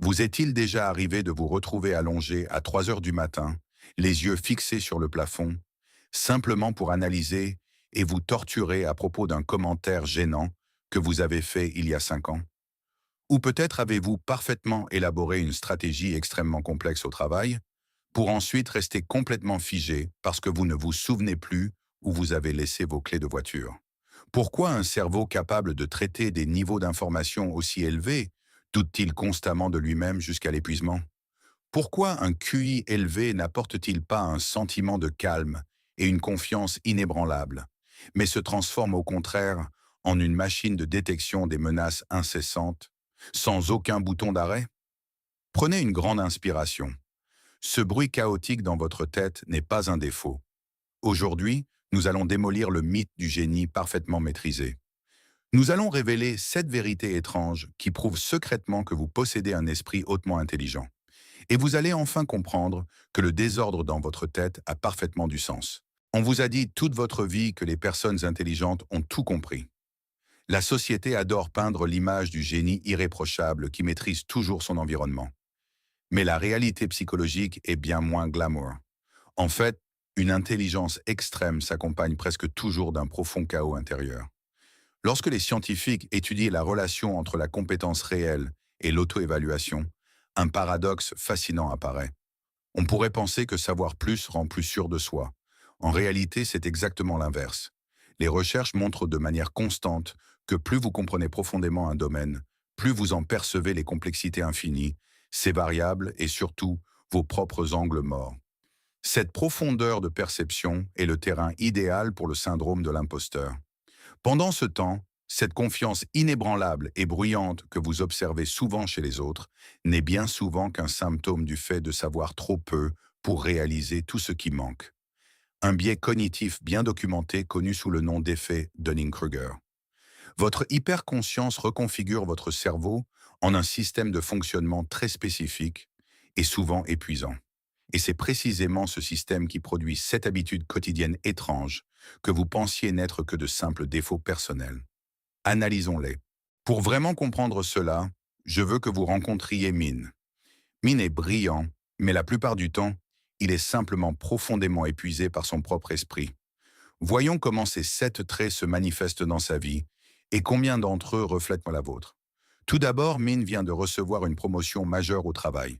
Vous est-il déjà arrivé de vous retrouver allongé à 3 heures du matin, les yeux fixés sur le plafond, simplement pour analyser et vous torturer à propos d'un commentaire gênant que vous avez fait il y a 5 ans? Ou peut-être avez-vous parfaitement élaboré une stratégie extrêmement complexe au travail, pour ensuite rester complètement figé parce que vous ne vous souvenez plus où vous avez laissé vos clés de voiture? Pourquoi un cerveau capable de traiter des niveaux d'information aussi élevés doute-t-il constamment de lui-même jusqu'à l'épuisement? Pourquoi un QI élevé n'apporte-t-il pas un sentiment de calme et une confiance inébranlable, mais se transforme au contraire en une machine de détection des menaces incessantes, sans aucun bouton d'arrêt? Prenez une grande inspiration. Ce bruit chaotique dans votre tête n'est pas un défaut. Aujourd'hui, nous allons démolir le mythe du génie parfaitement maîtrisé. Nous allons révéler 7 vérités étranges qui prouvent secrètement que vous possédez un esprit hautement intelligent. Et vous allez enfin comprendre que le désordre dans votre tête a parfaitement du sens. On vous a dit toute votre vie que les personnes intelligentes ont tout compris. La société adore peindre l'image du génie irréprochable qui maîtrise toujours son environnement. Mais la réalité psychologique est bien moins glamour. En fait, une intelligence extrême s'accompagne presque toujours d'un profond chaos intérieur. Lorsque les scientifiques étudient la relation entre la compétence réelle et l'auto-évaluation, un paradoxe fascinant apparaît. On pourrait penser que savoir plus rend plus sûr de soi. En réalité, c'est exactement l'inverse. Les recherches montrent de manière constante que plus vous comprenez profondément un domaine, plus vous en percevez les complexités infinies, ses variables et surtout vos propres angles morts. Cette profondeur de perception est le terrain idéal pour le syndrome de l'imposteur. Pendant ce temps, cette confiance inébranlable et bruyante que vous observez souvent chez les autres n'est bien souvent qu'un symptôme du fait de savoir trop peu pour réaliser tout ce qui manque. Un biais cognitif bien documenté connu sous le nom d'effet Dunning-Kruger. Votre hyperconscience reconfigure votre cerveau en un système de fonctionnement très spécifique et souvent épuisant. Et c'est précisément ce système qui produit cette habitude quotidienne étrange que vous pensiez n'être que de simples défauts personnels. Analysons-les. Pour vraiment comprendre cela, je veux que vous rencontriez Min. Min est brillant, mais la plupart du temps, il est simplement profondément épuisé par son propre esprit. Voyons comment ces 7 traits se manifestent dans sa vie et combien d'entre eux reflètent la vôtre. Tout d'abord, Min vient de recevoir une promotion majeure au travail.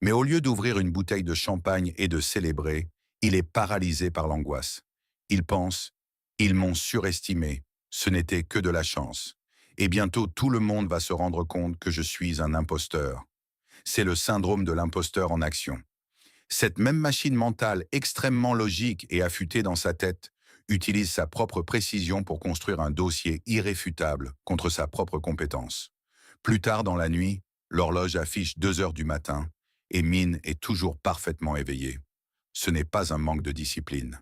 Mais au lieu d'ouvrir une bouteille de champagne et de célébrer, il est paralysé par l'angoisse. Il pense, ils m'ont surestimé, ce n'était que de la chance. Et bientôt tout le monde va se rendre compte que je suis un imposteur. C'est le syndrome de l'imposteur en action. Cette même machine mentale extrêmement logique et affûtée dans sa tête utilise sa propre précision pour construire un dossier irréfutable contre sa propre compétence. Plus tard dans la nuit, l'horloge affiche 2 heures du matin et Min est toujours parfaitement éveillé. Ce n'est pas un manque de discipline.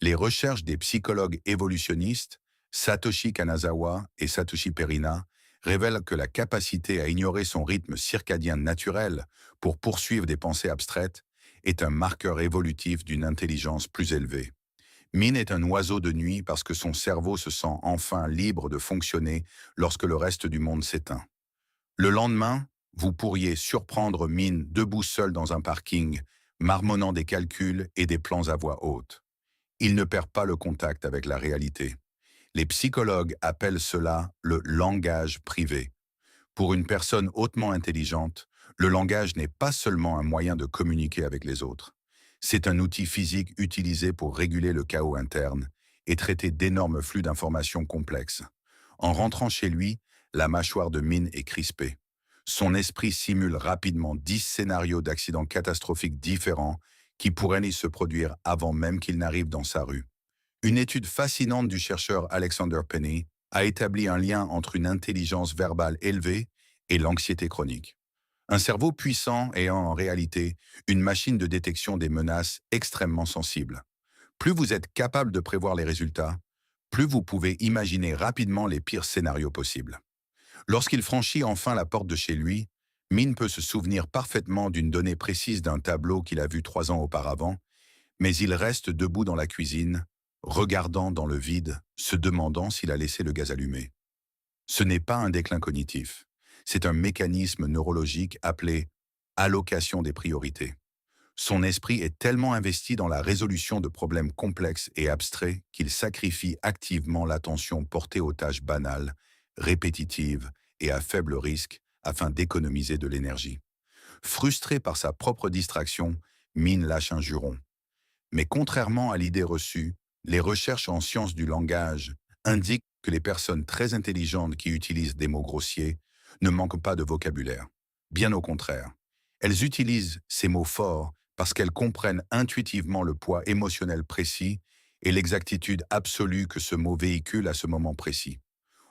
Les recherches des psychologues évolutionnistes, Satoshi Kanazawa et Satoshi Perina, révèlent que la capacité à ignorer son rythme circadien naturel pour poursuivre des pensées abstraites est un marqueur évolutif d'une intelligence plus élevée. Min est un oiseau de nuit parce que son cerveau se sent enfin libre de fonctionner lorsque le reste du monde s'éteint. Le lendemain, vous pourriez surprendre Min debout seul dans un parking, marmonnant des calculs et des plans à voix haute. Il ne perd pas le contact avec la réalité. Les psychologues appellent cela le langage privé. Pour une personne hautement intelligente, le langage n'est pas seulement un moyen de communiquer avec les autres. C'est un outil physique utilisé pour réguler le chaos interne et traiter d'énormes flux d'informations complexes. En rentrant chez lui, la mâchoire de Min est crispée. Son esprit simule rapidement 10 scénarios d'accidents catastrophiques différents qui pourraient y se produire avant même qu'il n'arrive dans sa rue. Une étude fascinante du chercheur Alexander Penny a établi un lien entre une intelligence verbale élevée et l'anxiété chronique. Un cerveau puissant ayant en réalité une machine de détection des menaces extrêmement sensible. Plus vous êtes capable de prévoir les résultats, plus vous pouvez imaginer rapidement les pires scénarios possibles. Lorsqu'il franchit enfin la porte de chez lui, Min peut se souvenir parfaitement d'une donnée précise d'un tableau qu'il a vu 3 ans auparavant, mais il reste debout dans la cuisine, regardant dans le vide, se demandant s'il a laissé le gaz allumé. Ce n'est pas un déclin cognitif. C'est un mécanisme neurologique appelé allocation des priorités. Son esprit est tellement investi dans la résolution de problèmes complexes et abstraits qu'il sacrifie activement l'attention portée aux tâches banales, répétitives et à faible risque afin d'économiser de l'énergie. Frustré par sa propre distraction, Min lâche un juron. Mais contrairement à l'idée reçue, les recherches en sciences du langage indiquent que les personnes très intelligentes qui utilisent des mots grossiers ne manquent pas de vocabulaire. Bien au contraire, elles utilisent ces mots forts parce qu'elles comprennent intuitivement le poids émotionnel précis et l'exactitude absolue que ce mot véhicule à ce moment précis.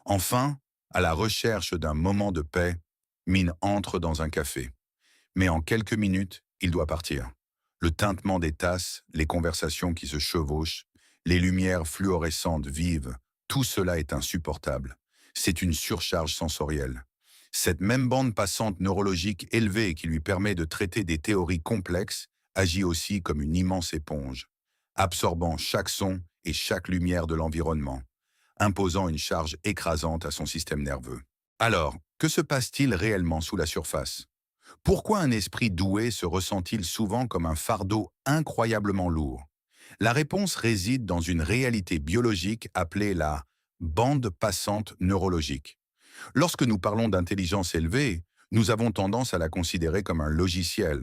Enfin, à la recherche d'un moment de paix, Min entre dans un café. Mais en quelques minutes, il doit partir. Le tintement des tasses, les conversations qui se chevauchent, les lumières fluorescentes vives, tout cela est insupportable. C'est une surcharge sensorielle. Cette même bande passante neurologique élevée qui lui permet de traiter des théories complexes agit aussi comme une immense éponge, absorbant chaque son et chaque lumière de l'environnement, imposant une charge écrasante à son système nerveux. Alors, que se passe-t-il réellement sous la surface? Pourquoi un esprit doué se ressent-il souvent comme un fardeau incroyablement lourd? La réponse réside dans une réalité biologique appelée la bande passante neurologique. Lorsque nous parlons d'intelligence élevée, nous avons tendance à la considérer comme un logiciel,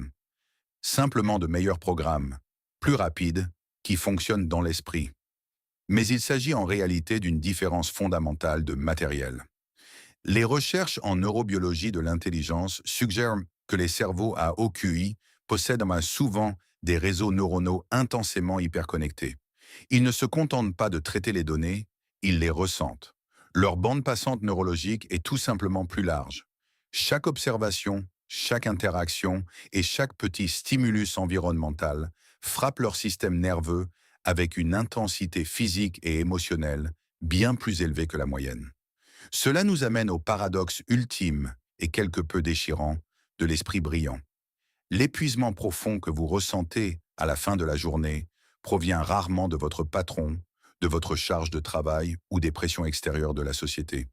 simplement de meilleurs programmes, plus rapides, qui fonctionnent dans l'esprit. Mais il s'agit en réalité d'une différence fondamentale de matériel. Les recherches en neurobiologie de l'intelligence suggèrent que les cerveaux à haut QI possèdent souvent des réseaux neuronaux intensément hyperconnectés. Ils ne se contentent pas de traiter les données, ils les ressentent. Leur bande passante neurologique est tout simplement plus large. Chaque observation, chaque interaction et chaque petit stimulus environnemental frappe leur système nerveux avec une intensité physique et émotionnelle bien plus élevée que la moyenne. Cela nous amène au paradoxe ultime et quelque peu déchirant de l'esprit brillant. L'épuisement profond que vous ressentez à la fin de la journée provient rarement de votre patron, de votre charge de travail ou des pressions extérieures de la société.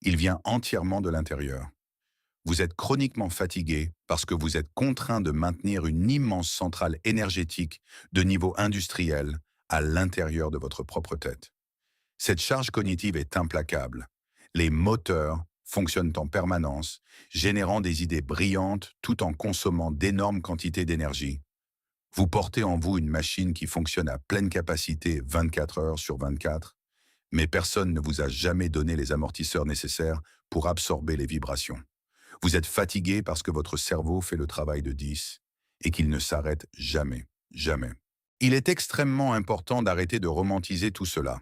Il vient entièrement de l'intérieur. Vous êtes chroniquement fatigué parce que vous êtes contraint de maintenir une immense centrale énergétique de niveau industriel à l'intérieur de votre propre tête. Cette charge cognitive est implacable. Les moteurs fonctionnent en permanence, générant des idées brillantes tout en consommant d'énormes quantités d'énergie. Vous portez en vous une machine qui fonctionne à pleine capacité 24 heures sur 24, mais personne ne vous a jamais donné les amortisseurs nécessaires pour absorber les vibrations. Vous êtes fatigué parce que votre cerveau fait le travail de 10 et qu'il ne s'arrête jamais, jamais. Il est extrêmement important d'arrêter de romantiser tout cela.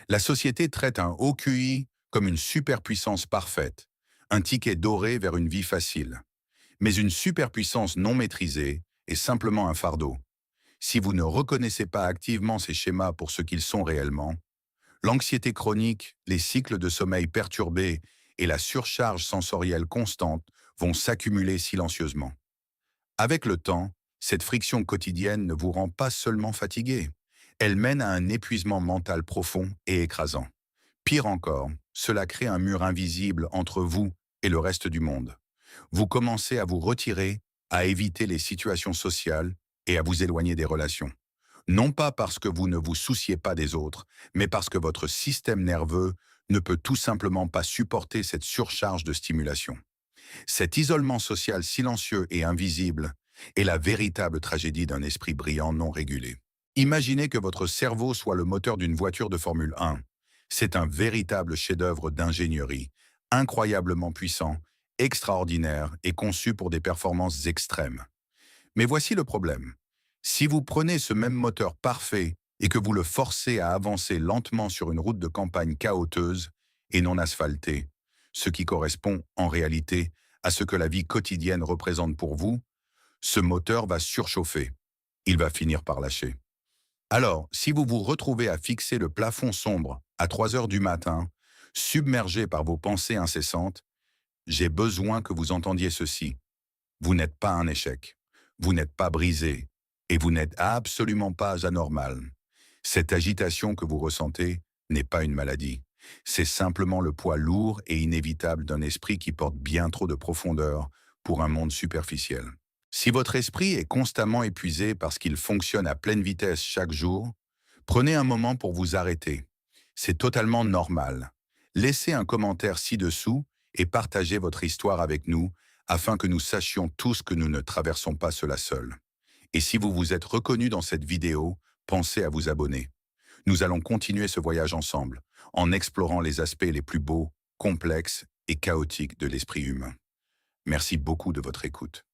La société traite un haut QI comme une superpuissance parfaite, un ticket doré vers une vie facile. Mais une superpuissance non maîtrisée est simplement un fardeau. Si vous ne reconnaissez pas activement ces schémas pour ce qu'ils sont réellement, l'anxiété chronique, les cycles de sommeil perturbés et la surcharge sensorielle constante vont s'accumuler silencieusement. Avec le temps, cette friction quotidienne ne vous rend pas seulement fatigué, elle mène à un épuisement mental profond et écrasant. Pire encore, cela crée un mur invisible entre vous et le reste du monde. Vous commencez à vous retirer, à éviter les situations sociales et à vous éloigner des relations. Non pas parce que vous ne vous souciez pas des autres, mais parce que votre système nerveux ne peut tout simplement pas supporter cette surcharge de stimulation. Cet isolement social silencieux et invisible est la véritable tragédie d'un esprit brillant non régulé. Imaginez que votre cerveau soit le moteur d'une voiture de Formule 1. C'est un véritable chef-d'œuvre d'ingénierie, incroyablement puissant, extraordinaire et conçu pour des performances extrêmes. Mais voici le problème. Si vous prenez ce même moteur parfait et que vous le forcez à avancer lentement sur une route de campagne chaoteuse et non asphaltée, ce qui correspond en réalité à ce que la vie quotidienne représente pour vous, ce moteur va surchauffer. Il va finir par lâcher. Alors, si vous vous retrouvez à fixer le plafond sombre à 3 heures du matin, submergé par vos pensées incessantes, j'ai besoin que vous entendiez ceci. Vous n'êtes pas un échec. Vous n'êtes pas brisé. Et vous n'êtes absolument pas anormal. Cette agitation que vous ressentez n'est pas une maladie. C'est simplement le poids lourd et inévitable d'un esprit qui porte bien trop de profondeur pour un monde superficiel. Si votre esprit est constamment épuisé parce qu'il fonctionne à pleine vitesse chaque jour, prenez un moment pour vous arrêter. C'est totalement normal. Laissez un commentaire ci-dessous et partagez votre histoire avec nous afin que nous sachions tous que nous ne traversons pas cela seuls. Et si vous vous êtes reconnu dans cette vidéo, pensez à vous abonner. Nous allons continuer ce voyage ensemble, en explorant les aspects les plus beaux, complexes et chaotiques de l'esprit humain. Merci beaucoup de votre écoute.